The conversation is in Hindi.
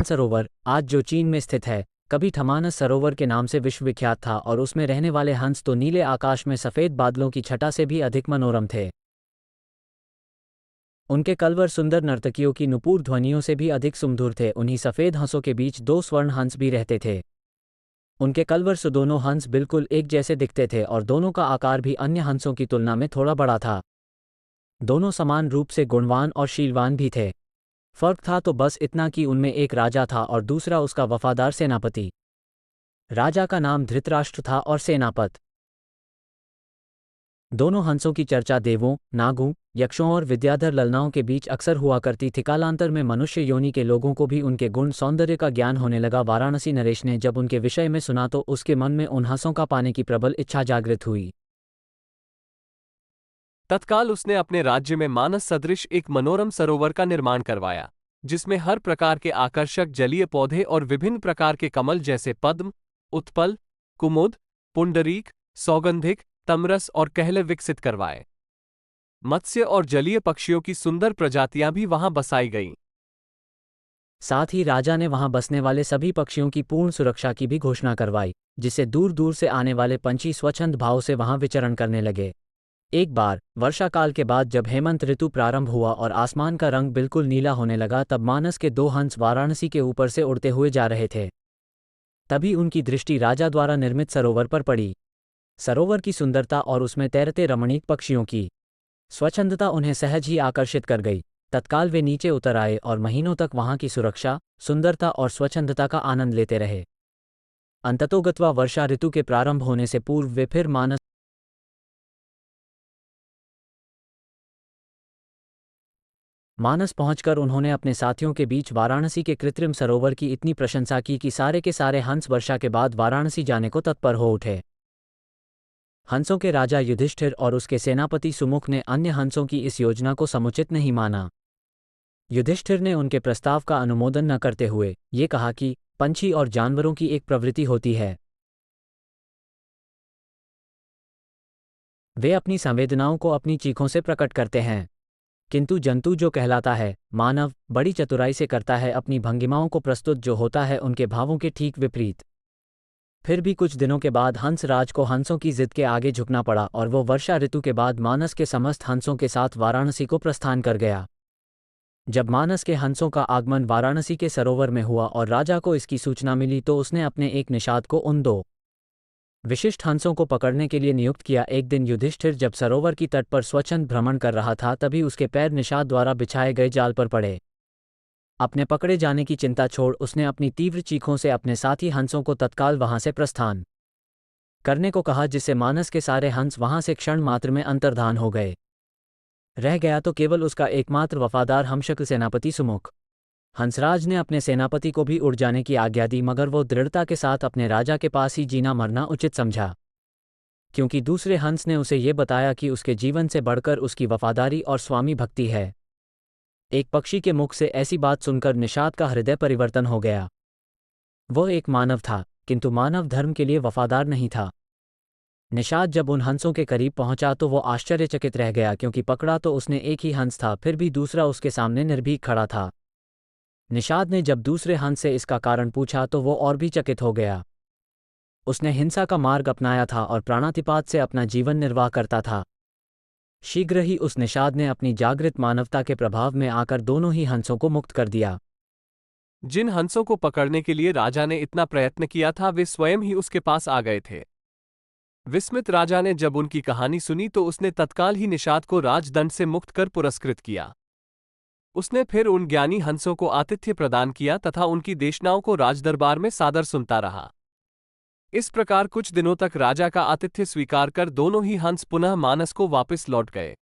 मानसरोवर, आज जो चीन में स्थित है, कभी ठमानस सरोवर के नाम से विश्वविख्यात था और उसमें रहने वाले हंस तो नीले आकाश में सफ़ेद बादलों की छटा से भी अधिक मनोरम थे। उनके कलवर सुंदर नर्तकियों की नुपुर ध्वनियों से भी अधिक सुमधुर थे। उन्हीं सफ़ेद हंसों के बीच दो स्वर्ण हंस भी रहते थे। उनके कलवर से दोनों हंस बिल्कुल एक जैसे दिखते थे और दोनों का आकार भी अन्य हंसों की तुलना में थोड़ा बड़ा था। दोनों समान रूप से गुणवान और शीलवान भी थे। फर्क था तो बस इतना कि उनमें एक राजा था और दूसरा उसका वफादार सेनापति। राजा का नाम धृतराष्ट्र था और सेनापत। दोनों हंसों की चर्चा देवों, नागों, यक्षों और विद्याधर ललनाओं के बीच अक्सर हुआ करती थी। कालांतर में मनुष्य योनि के लोगों को भी उनके गुण सौंदर्य का ज्ञान होने लगा। वाराणसी नरेश ने जब उनके विषय में सुना तो उसके मन में उन हंसों का पाने की प्रबल इच्छा जागृत हुई। तत्काल उसने अपने राज्य में मानस सदृश एक मनोरम सरोवर का निर्माण करवाया, जिसमें हर प्रकार के आकर्षक जलीय पौधे और विभिन्न प्रकार के कमल जैसे पद्म, उत्पल, कुमुद, पुंडरीक, सौगंधिक, तमरस और कहले विकसित करवाए। मत्स्य और जलीय पक्षियों की सुंदर प्रजातियां भी वहां बसाई गईं। साथ ही राजा ने वहां बसने वाले सभी पक्षियों की पूर्ण सुरक्षा की भी घोषणा करवाई, जिससे दूर दूर से आने वाले पंछी स्वच्छंद भाव से वहां विचरण करने लगे। एक बार वर्षा काल के बाद जब हेमंत ऋतु प्रारंभ हुआ और आसमान का रंग बिल्कुल नीला होने लगा, तब मानस के दो हंस वाराणसी के ऊपर से उड़ते हुए जा रहे थे। तभी उनकी दृष्टि राजा द्वारा निर्मित सरोवर पर पड़ी। सरोवर की सुंदरता और उसमें तैरते रमणीक पक्षियों की स्वच्छंदता उन्हें सहज ही आकर्षित कर गई। तत्काल वे नीचे उतर आए और महीनों तक वहां की सुरक्षा, सुंदरता और स्वच्छंदता का आनंद लेते रहे। अंततोगत्वा वर्षा ऋतु के प्रारंभ होने से पूर्व वे फिर मानस पहुंचकर उन्होंने अपने साथियों के बीच वाराणसी के कृत्रिम सरोवर की इतनी प्रशंसा की कि सारे के सारे हंस वर्षा के बाद वाराणसी जाने को तत्पर हो उठे। हंसों के राजा युधिष्ठिर और उसके सेनापति सुमुख ने अन्य हंसों की इस योजना को समुचित नहीं माना। युधिष्ठिर ने उनके प्रस्ताव का अनुमोदन न करते हुए ये कहा कि पंछी और जानवरों की एक प्रवृत्ति होती है, वे अपनी संवेदनाओं को अपनी चीखों से प्रकट करते हैं, किंतु जंतु जो कहलाता है मानव बड़ी चतुराई से करता है अपनी भंगिमाओं को प्रस्तुत, जो होता है उनके भावों के ठीक विपरीत। फिर भी कुछ दिनों के बाद हंसराज को हंसों की जिद के आगे झुकना पड़ा और वो वर्षा ऋतु के बाद मानस के समस्त हंसों के साथ वाराणसी को प्रस्थान कर गया। जब मानस के हंसों का आगमन वाराणसी के सरोवर में हुआ और राजा को इसकी सूचना मिली तो उसने अपने एक निषाद को उन दो विशिष्ट हंसों को पकड़ने के लिए नियुक्त किया। एक दिन युधिष्ठिर जब सरोवर की तट पर स्वच्छंद भ्रमण कर रहा था, तभी उसके पैर निषाद द्वारा बिछाए गए जाल पर पड़े। अपने पकड़े जाने की चिंता छोड़ उसने अपनी तीव्र चीखों से अपने साथी हंसों को तत्काल वहां से प्रस्थान करने को कहा, जिससे मानस के सारे हंस वहां से क्षण मात्र में अंतर्धान हो गए। रह गया तो केवल उसका एकमात्र वफादार हमशक्ल सेनापति सुमुख। हंसराज ने अपने सेनापति को भी उड़ जाने की आज्ञा दी, मगर वो दृढ़ता के साथ अपने राजा के पास ही जीना मरना उचित समझा, क्योंकि दूसरे हंस ने उसे ये बताया कि उसके जीवन से बढ़कर उसकी वफादारी और स्वामी भक्ति है। एक पक्षी के मुख से ऐसी बात सुनकर निषाद का हृदय परिवर्तन हो गया। वह एक मानव था, किंतु मानव धर्म के लिए वफादार नहीं था। निषाद जब उन हंसों के करीब पहुंचा तो वो आश्चर्यचकित रह गया, क्योंकि पकड़ा तो उसने एक ही हंस था, फिर भी दूसरा उसके सामने निर्भीक खड़ा था। निषाद ने जब दूसरे हंस से इसका कारण पूछा तो वो और भी चकित हो गया। उसने हिंसा का मार्ग अपनाया था और प्राणातिपात से अपना जीवन निर्वाह करता था। शीघ्र ही उस निषाद ने अपनी जागृत मानवता के प्रभाव में आकर दोनों ही हंसों को मुक्त कर दिया। जिन हंसों को पकड़ने के लिए राजा ने इतना प्रयत्न किया था, वे स्वयं ही उसके पास आ गए थे। विस्मित राजा ने जब उनकी कहानी सुनी तो उसने तत्काल ही निषाद को राजदंड से मुक्त कर पुरस्कृत किया। उसने फिर उन ज्ञानी हंसों को आतिथ्य प्रदान किया तथा उनकी देशनाओं को राजदरबार में सादर सुनता रहा। इस प्रकार कुछ दिनों तक राजा का आतिथ्य स्वीकार कर दोनों ही हंस पुनः मानस को वापस लौट गए।